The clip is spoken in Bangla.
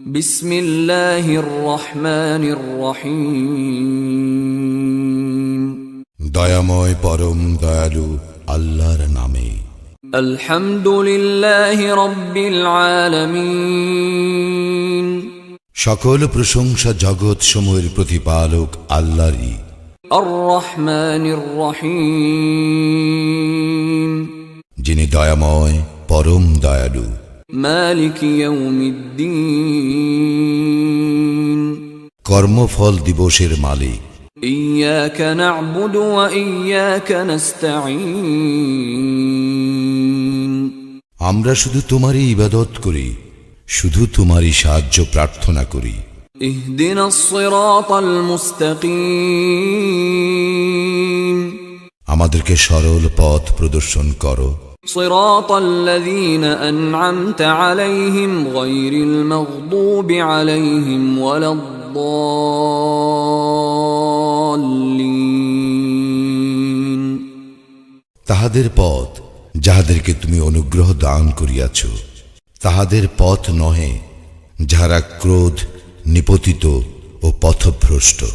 বিসমিল্লাহির রহমানির রহিম। দয়াময় পরম দয়ালু আল্লাহর নামে। আলহামদুলিল্লাহি রাব্বিল আলামিন। সকল প্রশংসা জগৎ সমূহের প্রতিপালক আল্লাহরই। আর রহমানির রহিম। যিনি দয়াময় পরম দয়ালু। মালিক ইয়াউমিদ্দিন। কর্মফল দিবসের মালিক। ইয়াকা না'বুদু ওয়া ইয়াকা নাস্তাঈন। আমরা শুধু তোমারই ইবাদত করি, শুধু তোমারই সাহায্য প্রার্থনা করি। ইহদিনাস সিরাতাল মুস্তাকিম। আমাদেরকে সরল পথ প্রদর্শন করো। সিরাতাল্লাযীনা আন'আমতা আলাইহিম গায়রিল মাগদুবি আলাইহিম ওয়ালাদ-দাল্লিন। তাহাদের পথ যাহাদেরকে তুমি অনুগ্রহ দান করিয়াছ, তাহাদের পথ নহে যাহারা ক্রোধ নিপতিত ও পথভ্রষ্ট।